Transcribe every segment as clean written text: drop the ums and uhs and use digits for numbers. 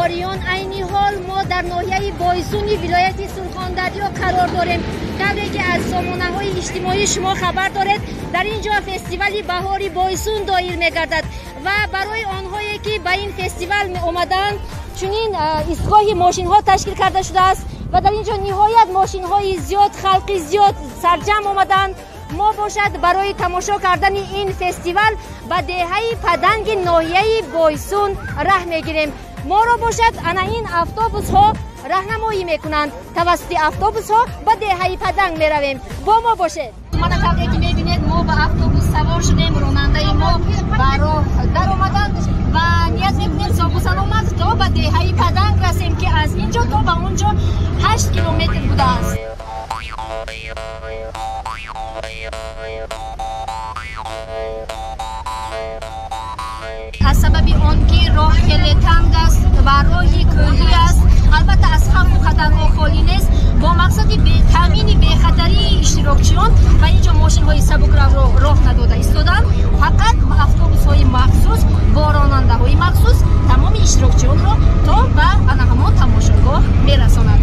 بهاریان عینی حال ما در ناحیه بایسونی ولایت سرخاندریا قرار داریم. طوری که از سامانه‌های اجتماعی شما خبر دارید در اینجا فستیوال بهاری بایسون دایر می‌گردد و برای آنهایی که به این فستیوال می آمدن چنین ایستگاه ماشین‌ها تشکیل کرده شده است و در اینجا نهایت ماشین‌های زیاد خلقی زیاد سرجم آمدند. ما باشد برای تماشا کردن این فستیوال به دهه پدنگ ناحیه بایسون راه میگیریم. ما را باشد انا این اتوبوس ها راهنمایی میکنند. توسط اتوبوس ها به دهه پدنگ میرویم. با ما باشید. من طوری که میبینید ما به اتوبوس سوار شدیم. راننده ما برای در آمدند و نیت میکنیم ساکو سلامت تا به دهه پدنگ رسیم که از اینجا تا به اونجا 8 کیلومتر بوده است. از سبب آنکه راه خیلی تنگ است و راه کوهی است، البته از خوف و خطرها خالی نیست. با مقصد تامین بخطری اشتراکچیان و اینجا ماشین های سبک رو راه نداده ایستادن. فقط اتوبوس های مخصوص با راننده های مخصوص تمام اشتراکچیان رو تا به همان تماشاگاه میرساند.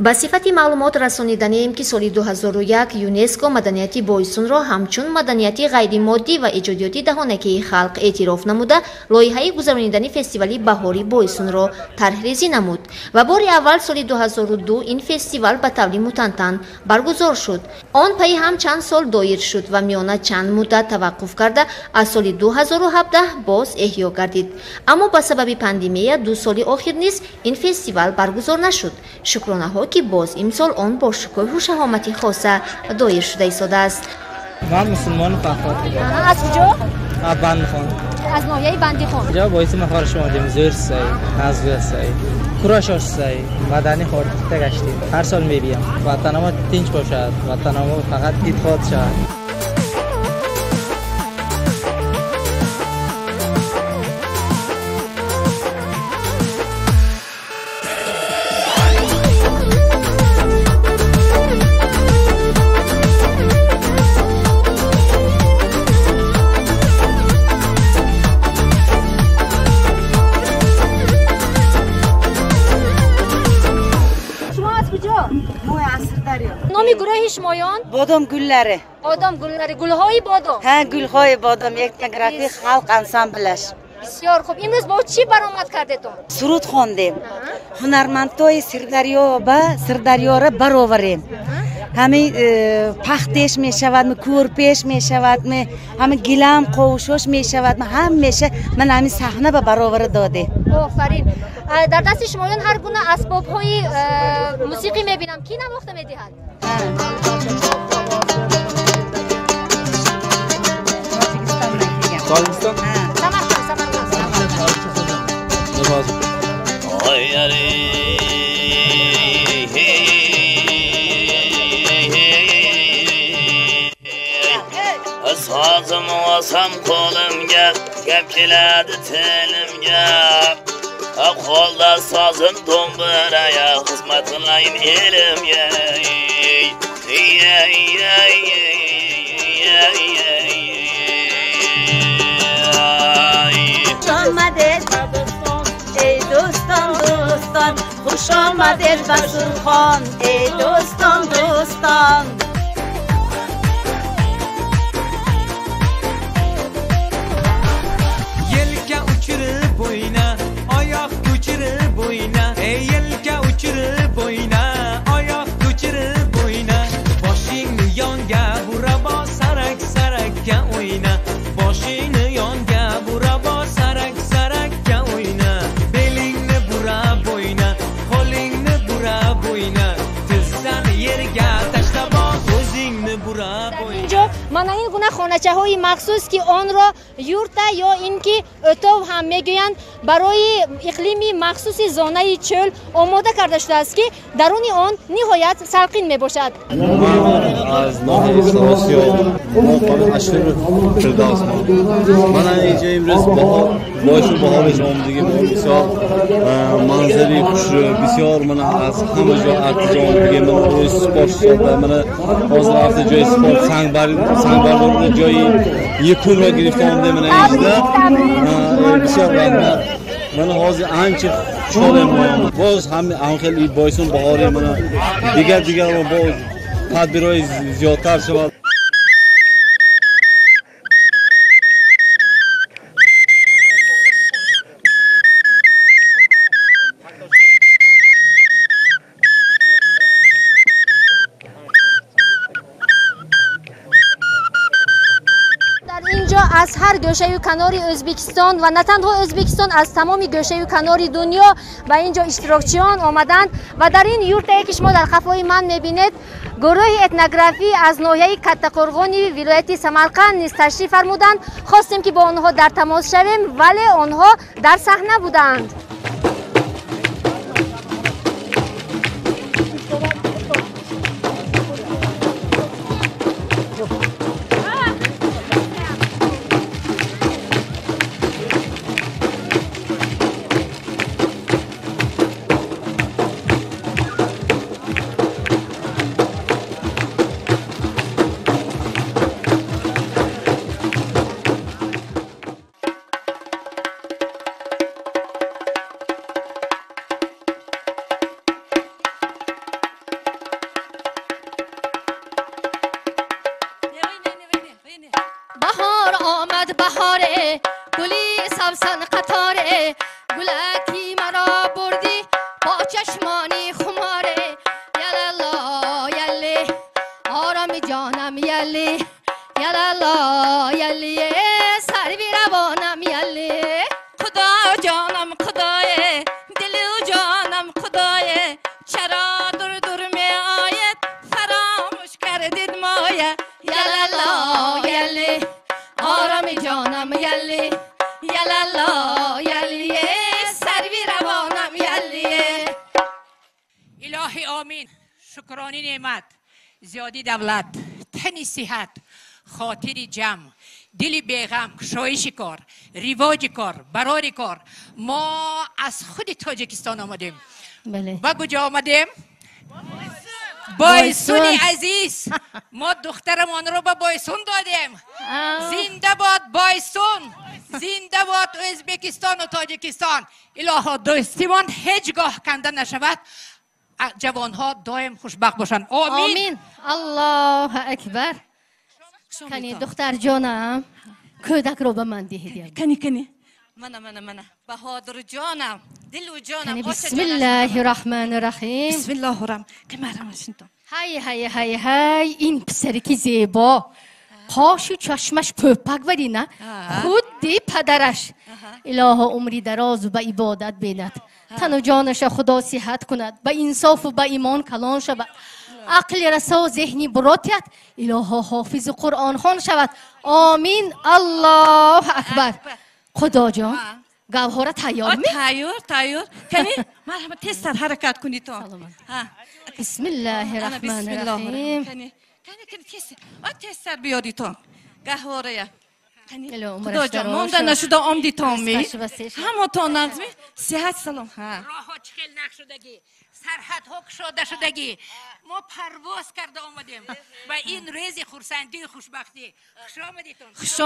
ба сифати маълумот расониданем ки соли 2001 юнеско маданияти бойсунро ҳамчун маданияти ғайримоддӣ ва эҷодиёти даҳонакии халқ эътироф намуда лоиҳаи гузаронидани фестивали баҳори бойсунро тарҳрезӣ намуд ва бори аввал соли 2002 ин фестивал ба таври мутантан баргузор шуд. Он пайи ҳам чанд сол доир шуд ва миёна чанд муддат таваққуф карда аз соли 2017 боз эҳё гардид. аммо ба сабаби пандемия 2 соли охир низ ин фестивал баргузор нашуд. шукронаҳо ки боз имсол он бо шукӯҳу шаҳомати хоса доир шуда истодааст. ман мусулмони фахрат будам. аз куҷо? бандихон. аз ноҳияи бандихон. ҷо боиси махор шумо дем зӯрсай, назгӯсай, курашошсай, мадани хордита гаштем. ҳар сол мебиям. ватанамо тинч бошад, ватанамо фақат итиҳод шавад. номи гурӯҳи шумоён? бодом гулларе. бодом гулларе. гулҳои бодом? ҳа, гулҳои бодом. этнографии халқ ансамблаш. бисёр хуб. имрӯз бо чӣ баромад кардедон? суруд хондем. ҳунармандои Сирдарё ба Сирдарёро бароварем. ҳамин пахтеш мешавад, кӯрпеш мешавад, ҳамин гилам қовушош мешавад, ҳамеша ман ҳамин саҳна ба баровара доде. офарин. дар дасти шумоён ҳар гуна асбобҳои мусиқӣ мебинам. ки навохта медиҳад? Tojikiston. Samarqand. Sazım olsam kolumga, gap keladi tilimga. Qo'lda sazim do'mbiraya, xizmat qilayin elimga. ey do'ston, xush omaded Basurxon, ey do'ston. Yelka uchirib bo'yna, oyoq ko'chirib bo'yna, ey yelka uchirib bo'yna, oyoq ko'chirib bo'yna. Boshingni yonga burabo sarak-sarakka o'yna, boshingni yonga burabo sarak-sarakka o'yna. Belingni burab bo'yna, qo'lingni burab bo'yna, tizzani yerga tashlab o'zingni burab bo'yna. انا این گونه خانچه های مخصوص که آن را یورتا یا اینکه اتاو هم میگویند برای اقلیمی مخصوص زونه چل آماده کرده شده است که درون آن نهایت سلقین می باشد. از ناحیه اسلاماسیا مقام اشهر فردوس من اینجا امروز بهارش آمدگی بسیار منظری خوش بسیار من از همه جا ارتجام دیگه من روی سپورت شده من حاضر رفته جای سپورت سنگ بردار جای یکون را گرفته آمده من اینجا بسیار رنگ من حاضر آنچه شدم باز هم خیلی بایسون بهاره من دیگر رو باز تدبیرهای زیادتر شود. از هر گوشه و کنار ازبکستان و نه تنها ازبکستان از تمام گوشه و کنار دنیا و اینجا اشتراکچیان آمدند و در این یورتی که شما در خفای من میبینید گروه اتنوگرافی از ناحیه کتقرغانی ولایت سمرقند نیز تشریف فرمودند. خواستیم که با آنها در تماس شویم ولی آنها در صحنه بودند. بهار آمد بهاره گلی سبزن قطاره گلکی مرا بردی با چشمانی خماره یلالا یلی آرام جانم یلی یلالا یلی سر بی روانم یلی خدا جانم خدای دل و جانم خدای چرا دور دور می آید فراموش کردید مایه یلالا یلی آرام جانم یلی یلالا یلی سر بی روانم یلی. الهی آمین. شکرانی نعمت زیادی دولت تنی صحت خاطر جمع دلی بیغم کشایش کار رواج کار براری کار. ما از خود تاجیکستان آمدیم. بله. با کجا آمدیم؟ بایسون عزیز. ما دخترمان رو به بایسون دادیم. زنده باد بایسون، زنده باد ازبکستان و تاجیکستان. الها دوستیمان هیچگاه کنده نشود. جوانها دائم خوشبخت باشن. آمین. آمین. الله اکبر. کنی دختر جانم کودک رو به من دهید. کنی من بهادر جانم دل و جانم. بسم الله الرحمن الرحیم. بسم الله الرحمن الرحیم. های این پسری که زیبا پاش و چشمش پوپک ولی نه خودی پدرش. الها عمری دراز و به عبادت بیند تن و جانش خدا صحت کند به انصاف و به ایمان کلان شود عقل رسا و ذهنی براتیت الها حافظ قرآن خوان شود. آمین. الله اکبر. خدا جان گوهر تیار می؟ تیار کنی مرحبا تستر حرکت کنی تو. بسم الله الرحمن الرحیم. کنی تستر بیاری تو گوهره. خدا جان مانده نشده آمدی تامی همه تا نظمی صحت سلام. راه ها چخیل نشدگی سرحد ها کشاده شدگی ما پرواز کرده آمدیم و این ریز خورسندی خوشبختی. خوش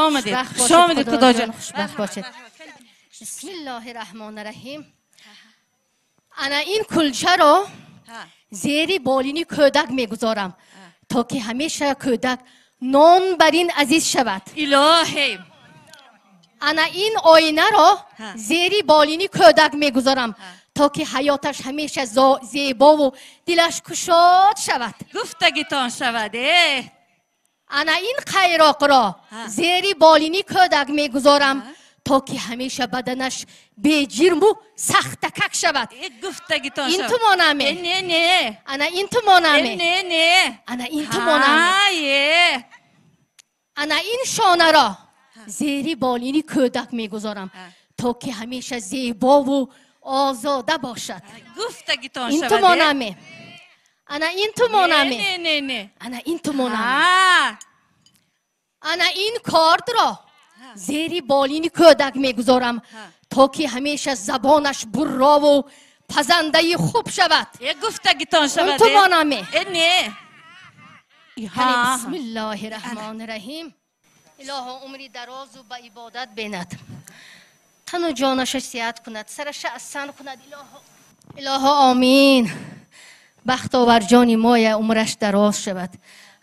آمدید خدا جان. خوشبخت باشید. بسم الله الرحمن الرحیم. انا این کلچه رو زیر بالینی کودک میگذارم تا که همیشه کودک نان بر این عزیز شود. الهی. انا این آینه رو زیر بالینی کودک میگذارم تا که حیاتش همیشه زیبا و دلش کشاد شود. گفتگیتان شود. انا این خیراق را زیر بالینی کودک میگذارم تا که همیشه بدنش به جرم و سختکک شود. گفتگیتان این تو مانمه. نه انا این تو مانمه. نه انا این تو مانمه. انا این شانه را زیری بالینی کودک میگذارم تا که همیشه زیبا و آزاده باشد. گفتگیتان این شود. تو مانمه. انا این تو مانمه. نه. انا این تو مانمه. انا این کارد را زیری بالینی کودک میگذارم تا که همیشه زبانش برا و پزنده خوب شود. گفتگیتان شود. این تو مانمه. نه. بسم الله الرحمن الرحیم. الهی عمری دراز و به عبادت بیند، تن و جانش صحت کند، سرش احسان کند. الهی آمین. بختاور جانی مای عمرش دراز شود،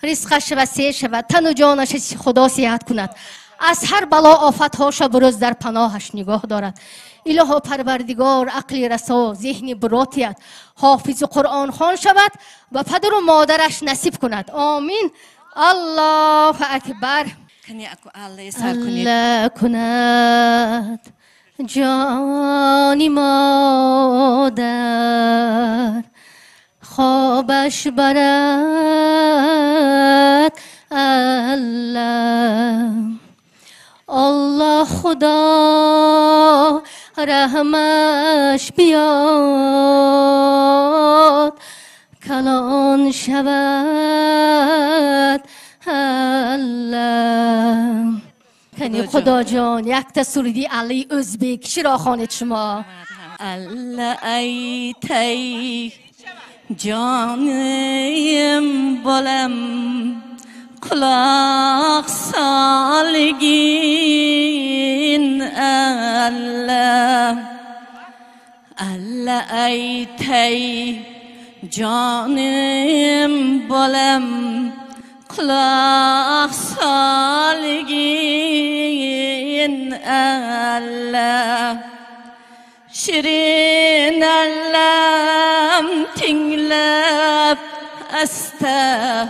رزقش وسیع شود، تن و جانش خدا صحت کند، از هر بلا آفت ها شب و روز در پناهش نگاه دارد. الهی پروردگار عقلی رسا، ذهنی براتیت، حافظ قرآن خوان شود و پدر و مادرش نصیب کند. آمین. الله اکبر. الله کند جانی مادر، خوابش برد الله. الله خدا رحمش بیاد، کلان شود الله. کنی خدا جان یک تا سرودی علی ازبکی را خوانید شما. الله ای تی جانم بلم قلاق سالگین الله. الله ای تی جانم بلم قلاق سالگین الله. شیرین اللم تنگلب استه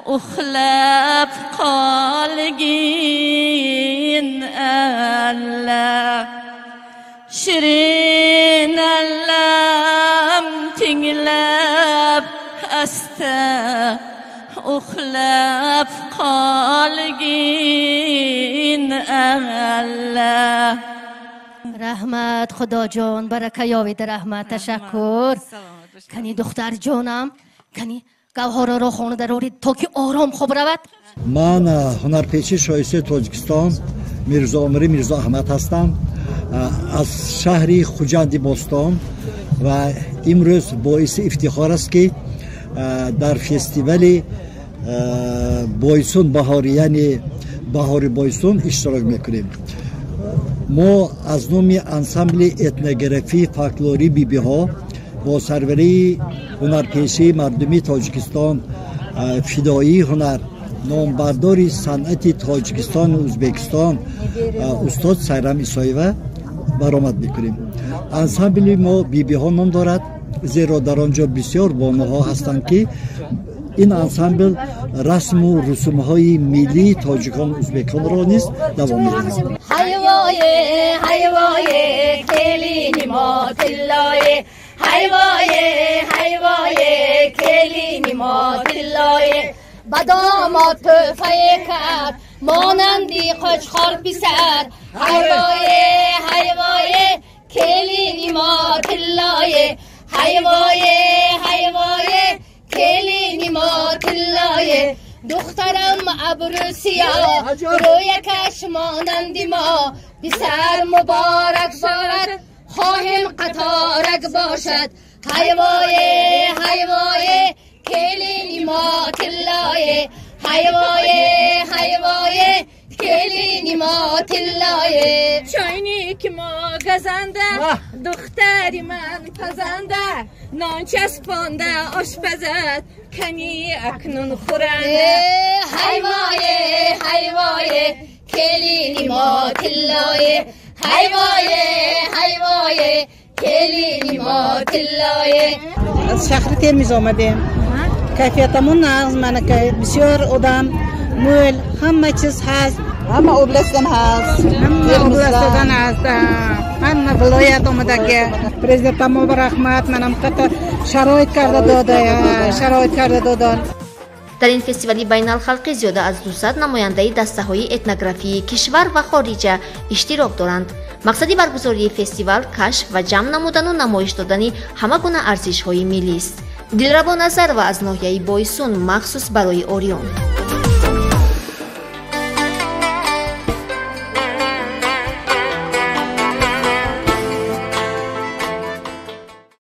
اخلب قالگین الله. شیرین اللم تنگلب استه اخلب قالگین الله. رحمت خدا جان، برکه یاوید رحمت. تشکر. کنی دختر جانم، کنی گوهر را خانه درارید تا که آرام خوب رود. من هنرپیشه شایسته تاجیکستان میرزا عمری میرزا احمد هستم از شهری خوجند بوستان و امروز باعث افتخار است که در فستیوال بویسون بهاری یعنی بهاری بویسون اشتراک میکنیم. ما از نام انسامبل اتنوگرافی فولکلوری بیبی ها با سروری هنرپیشه مردمی تاجیکستان فدایی هنر نامبرداری صنعت تاجیکستان و ازبکستان استاد سیرام ایسایوه برآمد میکنیم. انسامبل ما بیبی ها نام دارد زیرا در آنجا بسیار بانوها هستند که این انسامبل رسم و رسوم های ملی تاجیکان و ازبکان را نیز دوام می‌دهد. حیوایه حیوایه کلینی ما تلایه، حیوایه حیوایه کلینی ما تلایه، بدامات توفه کرد مانندی قشخار پسر، حیوایه حیوایه کلینی ما تلایه، حیوایه حیوایه کلینی ما تلایه، دخترم ابرو سیاه روی کش مانندی ما، پسر مبارک باشد خواهیم قطارک باشد، حیوایه حیوایه کلینی ما تلایه، حیوایه حیوایه کلینی ما تلایه، چاینی که ما گزنده دختری من پزنده، نان چسبانده آشپزد کنی اکنون خورنده، حیوایه حیوایه کلینی ما تلایه، حیوایه حیوایه کلینی ما تلایه. از شهر ترمیز آمدیم. کیفیتمون نقض منه که بسیار آدم مول همه چیز هست، همه اوبلستان هست، همه اوبلستان هست، همه ولایت آمده که پرزیدنت ما به رحمت منم قطع شرایط کرده دادن. дар ин фестивали байналхалқӣ зиёда аз 200 намояндаи дастаҳои этнографии кишвар ва хориҷа иштирок доранд. мақсади баргузории фестивал кашф ва ҷамъ намудану намоиш додани ҳама гуна арзишҳои миллист. дилрабо назарова аз ноҳияи Бойсун махсус барои Орион.